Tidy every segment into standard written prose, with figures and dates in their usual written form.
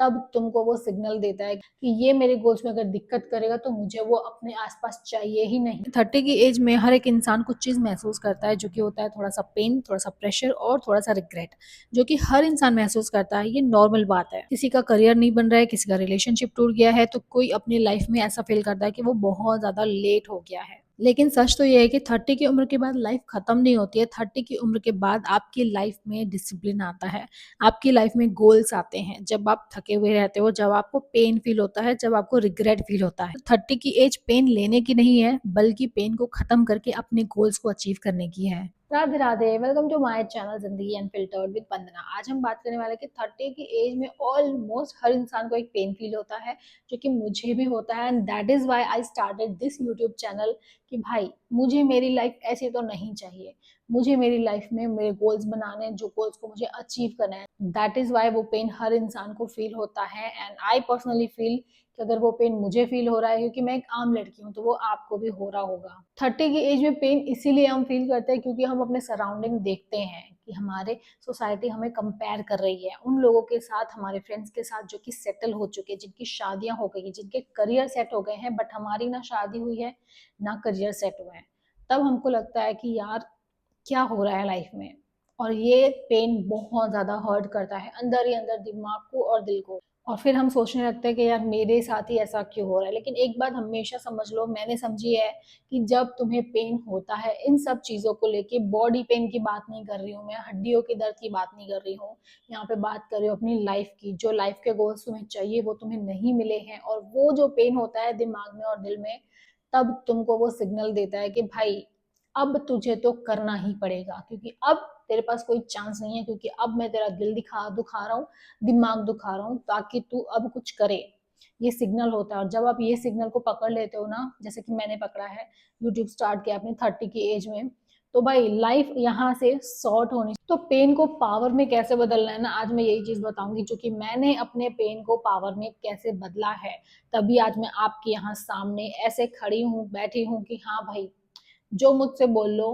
तब तुमको वो सिग्नल देता है कि ये मेरे गोल्स में अगर दिक्कत करेगा तो मुझे वो अपने आसपास चाहिए ही नहीं। 30 की एज में हर एक इंसान कुछ चीज़ महसूस करता है, जो कि होता है थोड़ा सा पेन, थोड़ा सा प्रेशर और थोड़ा सा रिग्रेट, जो कि हर इंसान महसूस करता है। ये नॉर्मल बात है। किसी का करियर नहीं बन रहा है, किसी का रिलेशनशिप टूट गया है, तो कोई अपनी लाइफ में ऐसा फील करता है कि वो बहुत ज़्यादा लेट हो गया है। लेकिन सच तो ये है कि 30 की उम्र के बाद लाइफ खत्म नहीं होती है। 30 की उम्र के बाद आपकी लाइफ में डिसिप्लिन आता है, आपकी लाइफ में गोल्स आते हैं। जब आप थके हुए रहते हो, जब आपको पेन फील होता है, जब आपको रिग्रेट फील होता है। 30 की एज पेन लेने की नहीं है, बल्कि पेन को खत्म करके अपने गोल्स को अचीव करने की है। Radhe Radhe, welcome to my channel Zindagi unfiltered with Vandana. आज हम बात करने वाले हैं कि 30 की एज में ऑलमोस्ट हर इंसान को एक पेन फील होता है, जो कि मुझे भी होता है। And that is why I started this YouTube channel कि भाई मुझे मेरी लाइफ ऐसी तो नहीं चाहिए। मुझे मेरी लाइफ में मेरे गोल्स बनाने हैं, जो गोल्स को मुझे अचीव करना है। दैट इज वाई वो पेन हर इंसान को फील होता है। एंड आई पर्सनली फील कि अगर वो पेन मुझे फील हो रहा है, क्योंकि मैं एक आम लड़की हूँ, तो वो आपको भी हो रहा होगा। 30 की एज में पेन इसीलिए हम फील करते हैं क्योंकि हम अपने सराउंडिंग देखते हैं कि हमारे सोसाइटी हमें कंपेयर कर रही है उन लोगों के साथ, हमारे फ्रेंड्स के साथ, जो कि सेटल हो चुके हैं, जिनकी शादियां हो गई, जिनके करियर सेट हो गए हैं। बट हमारी ना शादी हुई है, ना करियर सेट हुए हैं। तब हमको लगता है कि यार क्या हो रहा है लाइफ में। और ये पेन बहुत ज्यादा हर्ट करता है अंदर ही अंदर, दिमाग को और दिल को। और फिर हम सोचने लगते हैं कि यार मेरे साथ ही ऐसा क्यों हो रहा है। लेकिन एक बात हमेशा समझ लो, मैंने समझी है कि जब तुम्हें पेन होता है, इन सब चीजों को लेके, बॉडी पेन की बात नहीं कर रही हूँ मैं, हड्डियों के दर्द की बात नहीं कर रही हूँ, यहाँ पे बात कर रही हूँ अपनी लाइफ की। जो लाइफ के गोल्स तुम्हें चाहिए वो तुम्हें नहीं मिले हैं, और वो जो पेन होता है दिमाग में और दिल में, तब तुमको वो सिग्नल देता है कि भाई अब तुझे तो करना ही पड़ेगा, क्योंकि अब तेरे पास कोई चांस नहीं है। क्योंकि अब मैं तेरा दिल दुखा रहा हूँ, दिमाग दुखा रहा हूँ, ताकि तू अब कुछ करे। ये सिग्नल होता है। और जब आप ये सिग्नल को पकड़ लेते हो ना, जैसे कि मैंने पकड़ा है, यूट्यूब स्टार्ट किया अपने 30 की एज में, तो भाई लाइफ यहाँ से सॉर्ट होनी। तो पेन को पावर में कैसे बदलना है ना, आज मैं यही चीज बताऊंगी, जो कि मैंने अपने पेन को पावर में कैसे बदला है। तभी आज मैं आपके यहाँ सामने ऐसे खड़ी हूँ, बैठी हूँ कि हाँ भाई, जो मुझसे बोल लो,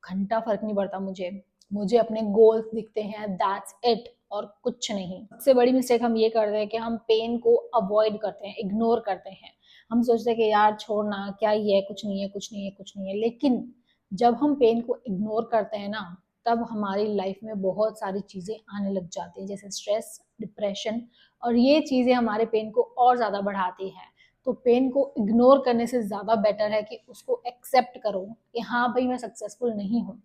घंटा फर्क नहीं पड़ता मुझे। मुझे अपने गोल्स दिखते हैं, दैट्स इट, और कुछ नहीं। सबसे बड़ी मिस्टेक हम ये करते हैं कि हम पेन को अवॉइड करते हैं, इग्नोर करते हैं। हम सोचते हैं कि यार छोड़ना, क्या ही है, कुछ नहीं है, कुछ नहीं है, कुछ नहीं है। लेकिन जब हम पेन को इग्नोर करते हैं ना, तब हमारी लाइफ में बहुत सारी चीजें आने लग जाती हैं, जैसे स्ट्रेस, डिप्रेशन। और ये चीजें हमारे पेन को और ज्यादा बढ़ाती हैं। तो पेन को इग्नोर करने से ज्यादा बेटर है कि उसको एक्सेप्ट करो कि हाँ भाई मैं सक्सेसफुल नहीं हूँ,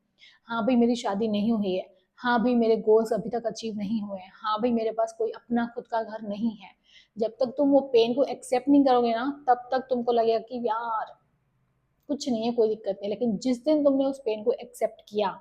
हाँ भाई मेरी शादी नहीं हुई है, हाँ भाई मेरे गोल्स अभी तक अचीव नहीं हुए हैं, हाँ भाई मेरे पास कोई अपना खुद का घर नहीं है। जब तक तुम वो पेन को एक्सेप्ट नहीं करोगे ना, तब तक तुमको लगेगा कि यार कुछ नहीं है, कोई दिक्कत नहीं। लेकिन जिस दिन तुमने उस पेन को एक्सेप्ट किया,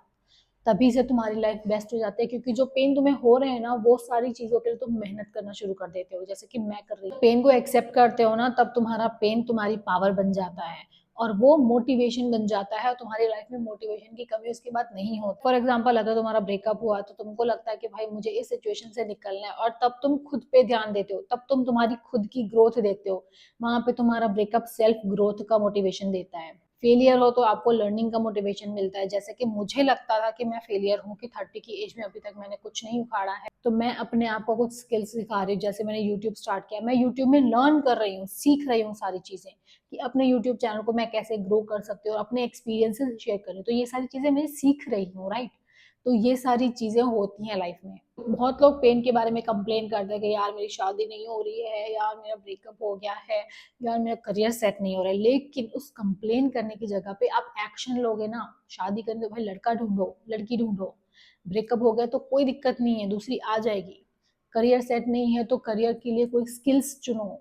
तभी से तुम्हारी लाइफ बेस्ट हो जाती है। क्योंकि जो पेन तुम्हें हो रहे हैं ना, वो सारी चीजों के लिए तुम मेहनत करना शुरू कर देते हो, जैसे कि मैं कर रही हूँ। पेन को एक्सेप्ट करते हो ना, तब तुम्हारा पेन तुम्हारी पावर बन जाता है, और वो मोटिवेशन बन जाता है। और तुम्हारी लाइफ में मोटिवेशन की कमी उसके बाद नहीं होती। फॉर एग्जाम्पल, अगर तुम्हारा ब्रेकअप हुआ तो तुमको लगता है कि भाई मुझे इस सिचुएशन से निकलना है, और तब तुम खुद पे ध्यान देते हो, तब तुम तुम्हारी खुद की ग्रोथ देखते हो। वहां पे तुम्हारा ब्रेकअप सेल्फ ग्रोथ का मोटिवेशन देता है। फेलियर हो तो आपको लर्निंग का मोटिवेशन मिलता है। जैसे कि मुझे लगता था कि मैं फेलियर हूँ, कि 30 की एज में अभी तक मैंने कुछ नहीं उखाड़ा है, तो मैं अपने आप को कुछ स्किल्स सिखा रही हूँ। जैसे मैंने यूट्यूब स्टार्ट किया, मैं यूट्यूब में लर्न कर रही हूँ, सीख रही हूँ सारी चीजें, कि अपने यूट्यूब चैनल को मैं कैसे ग्रो कर सकती हूँ, और अपने एक्सपीरियंसेस शेयर कर रही हूँ। तो ये सारी चीजें मैं सीख रही हूँ, राइट। तो ये सारी चीजें होती हैं लाइफ में। बहुत लोग पेन के बारे में कंप्लेन करते हैं कि यार मेरी शादी नहीं हो रही है, यार मेरा ब्रेकअप हो गया है, यार मेरा करियर सेट नहीं हो रहा है। लेकिन उस कंप्लेन करने की जगह पे आप एक्शन लोगे ना। शादी करने तो भाई लड़का ढूंढो, लड़की ढूंढो। ब्रेकअप हो गया तो कोई दिक्कत नहीं है, दूसरी आ जाएगी। करियर सेट नहीं है तो करियर के लिए कोई स्किल्स चुनो,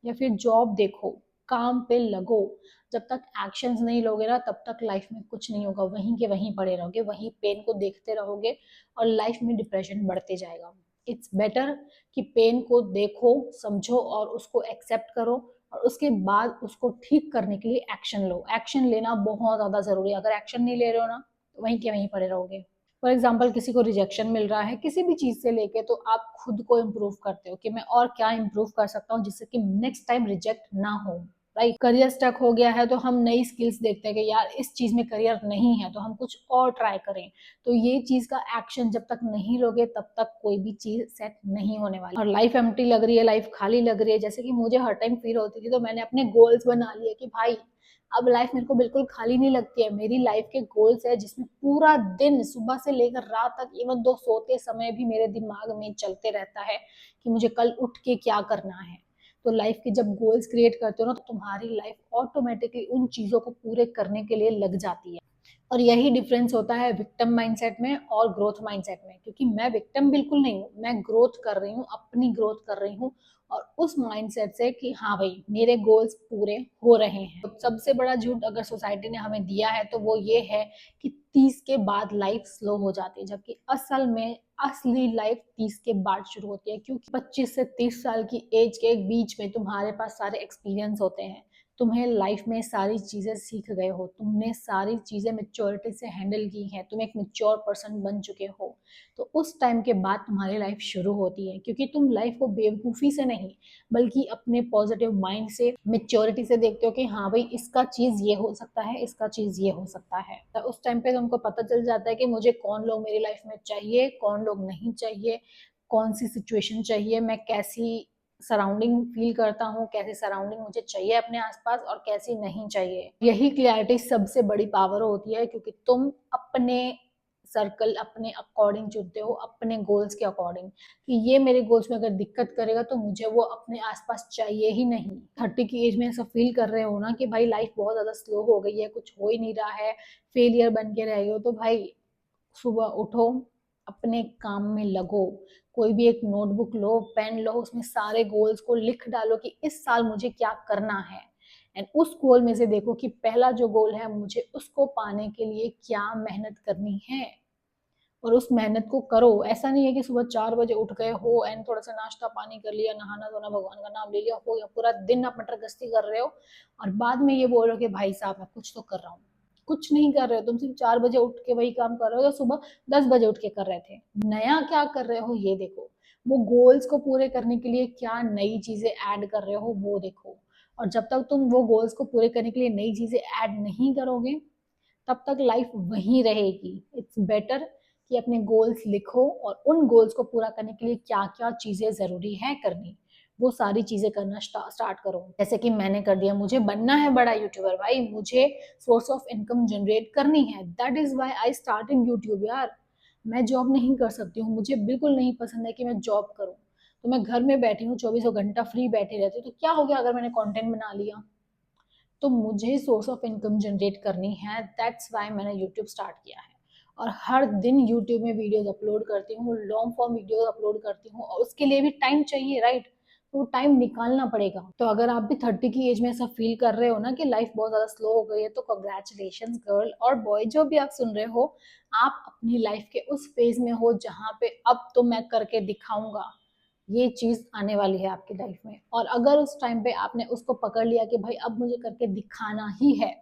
या फिर जॉब देखो, काम पे लगो। जब तक एक्शंस नहीं लोगे ना, तब तक लाइफ में कुछ नहीं होगा। वहीं के वहीं पड़े रहोगे, वहीं पेन को देखते रहोगे, और लाइफ में डिप्रेशन बढ़ते जाएगा। इट्स बेटर कि पेन को देखो, समझो, और उसको एक्सेप्ट करो, और उसके बाद उसको ठीक करने के लिए एक्शन लो। एक्शन लेना बहुत ज्यादा जरूरी है। अगर एक्शन नहीं ले रहे हो ना, तो वहीं के वहीं पड़े रहोगे। फॉर एग्जाम्पल, किसी को रिजेक्शन मिल रहा है किसी भी चीज से लेके, तो आप खुद को इम्प्रूव करते हो कि मैं और क्या इम्प्रूव कर सकता हूँ, जिससे कि नेक्स्ट टाइम रिजेक्ट ना हो। राइट। करियर स्टक हो गया है तो हम नई स्किल्स देखते हैं कि यार इस चीज में करियर नहीं है तो हम कुछ और ट्राई करें। तो ये चीज का एक्शन जब तक नहीं लोगे तब तक कोई भी चीज सेट नहीं होने वाली। और लाइफ एम्प्टी लग रही है, लाइफ खाली लग रही है, जैसे कि मुझे हर टाइम फील होती थी, तो मैंने अपने गोल्स बना लिए कि भाई अब लाइफ मेरे को बिल्कुल खाली नहीं लगती है। मेरी लाइफ के गोल्स है जिसमें पूरा दिन सुबह से लेकर रात तक, इवन दो सोते समय भी मेरे दिमाग में चलते रहता है कि मुझे कल उठ के क्या करना है। तो लाइफ के जब गोल्स क्रिएट करते हो ना तो तुम्हारी लाइफ ऑटोमेटिकली उन चीजों को पूरे करने के लिए लग जाती है। और यही डिफरेंस होता है विक्टिम माइंडसेट में और ग्रोथ माइंडसेट में, क्योंकि मैं विक्टिम बिल्कुल नहीं हूँ, मैं ग्रोथ कर रही हूँ, अपनी ग्रोथ कर रही हूँ। और उस माइंडसेट से कि हाँ भाई मेरे गोल्स पूरे हो रहे हैं। तो सबसे बड़ा झूठ अगर सोसाइटी ने हमें दिया है तो वो ये है कि 30 के बाद लाइफ स्लो हो जाती है, जबकि असल में असली लाइफ 30 के बाद शुरू होती है। क्योंकि 25 से 30 साल की एज के बीच में तुम्हारे पास सारे एक्सपीरियंस होते हैं, तुम्हें लाइफ में सारी चीजें सीख गए हो, तुमने सारी चीजें मेच्योरिटी से हैंडल की हैं, तुम एक मेच्योर पर्सन बन चुके हो। तो उस टाइम के बाद तुम्हारी लाइफ शुरू होती है, क्योंकि तुम लाइफ को बेवकूफ़ी से नहीं बल्कि अपने पॉजिटिव माइंड से, मेच्योरिटी से देखते हो कि हाँ भाई इसका चीज़ ये हो सकता है, इसका चीज़ ये हो सकता है। तो उस टाइम पे तुमको पता चल जाता है कि मुझे कौन लोग मेरी लाइफ में चाहिए, कौन लोग नहीं चाहिए, कौन सी सिचुएशन चाहिए, मैं कैसी सराउंडिंग फील करता हूँ, कैसी सराउंडिंग मुझे चाहिए अपने आसपास और कैसी नहीं चाहिए। यही क्लैरिटी सबसे बड़ी पावर होती है, क्योंकि तुम अपने सर्कल अपने अकॉर्डिंग चुनते हो, अपने गोल्स के अकॉर्डिंग, कि ये मेरे गोल्स में अगर दिक्कत करेगा तो मुझे वो अपने आसपास चाहिए ही नहीं। 30 की एज में ऐसा फील कर रहे हो ना कि भाई लाइफ बहुत ज्यादा स्लो हो गई है, कुछ हो ही नहीं रहा है, फेलियर बन के रह गए हो, तो भाई सुबह उठो, अपने काम में लगो, कोई भी एक नोटबुक लो, पेन लो, उसमें सारे गोल्स को लिख डालो कि इस साल मुझे क्या करना है। एंड उस गोल में से देखो कि पहला जो गोल है मुझे उसको पाने के लिए क्या मेहनत करनी है, और उस मेहनत को करो। ऐसा नहीं है कि सुबह 4 बजे उठ गए हो एंड थोड़ा सा नाश्ता पानी कर लिया, नहाना धोना, भगवान का नाम ले लिया, हो गया, पूरा दिन आप मटर गश्ती कर रहे हो और बाद में ये बोल रहे हो कि भाई साहब मैं कुछ तो कर रहा हूँ। कुछ नहीं कर रहे हो, तुम सिर्फ 4 बजे उठ के वही काम कर रहे हो जो सुबह 10 बजे उठ के कर रहे थे। नया क्या कर रहे हो ये देखो, वो गोल्स को पूरे करने के लिए क्या नई चीजें ऐड कर रहे हो वो देखो। और जब तक तुम वो गोल्स को पूरे करने के लिए नई चीजें ऐड नहीं करोगे तब तक लाइफ वहीं रहेगी। इट्स बेटर कि अपने गोल्स लिखो और उन गोल्स को पूरा करने के लिए क्या क्या चीजें जरूरी है करनी, वो सारी चीजें करना स्टार्ट करो। जैसे कि मैंने कर दिया, मुझे बनना है बड़ा यूट्यूबर भाई, मुझे सोर्स ऑफ इनकम जनरेट करनी है, that is why I started YouTube यार। मैं जॉब नहीं कर सकती हूँ, मुझे बिल्कुल नहीं पसंद है कि मैं जॉब करूँ, तो मैं घर में बैठी हूँ 24 घंटा फ्री बैठी रहती हूँ, तो क्या हो गया अगर मैंने कंटेंट बना लिया। तो मुझे सोर्स ऑफ इनकम जनरेट करनी है, दैट्स वाई मैंने यूट्यूब स्टार्ट किया है। और हर दिन यूट्यूब में वीडियोस अपलोड करती हूँ, लॉन्ग फॉर्म वीडियोस अपलोड करती हूँ, और उसके लिए भी टाइम चाहिए, राइट। तो टाइम निकालना पड़ेगा। तो अगर आप भी 30 की एज में ऐसा फील कर रहे हो ना कि लाइफ बहुत ज्यादा स्लो हो गई है, तो कंग्रेचुलेशन गर्ल और बॉय जो भी आप सुन रहे हो, आप अपनी लाइफ के उस फेज में हो जहाँ पे अब तो मैं करके दिखाऊंगा, ये चीज आने वाली है आपकी लाइफ में। और अगर उस टाइम पे आपने उसको पकड़ लिया कि भाई अब मुझे करके दिखाना ही है,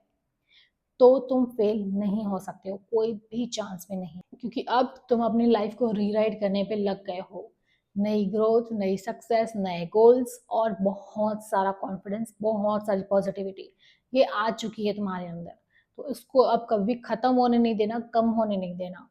तो तुम फेल नहीं हो सकते हो, कोई भी चांस में नहीं, क्योंकि अब तुम अपनी लाइफ को रीराइट करने पे लग गए हो। नई ग्रोथ, नई सक्सेस, नए गोल्स और बहुत सारा कॉन्फिडेंस, बहुत सारी पॉजिटिविटी ये आ चुकी है तुम्हारे अंदर। तो इसको अब कभी खत्म होने नहीं देना, कम होने नहीं देना।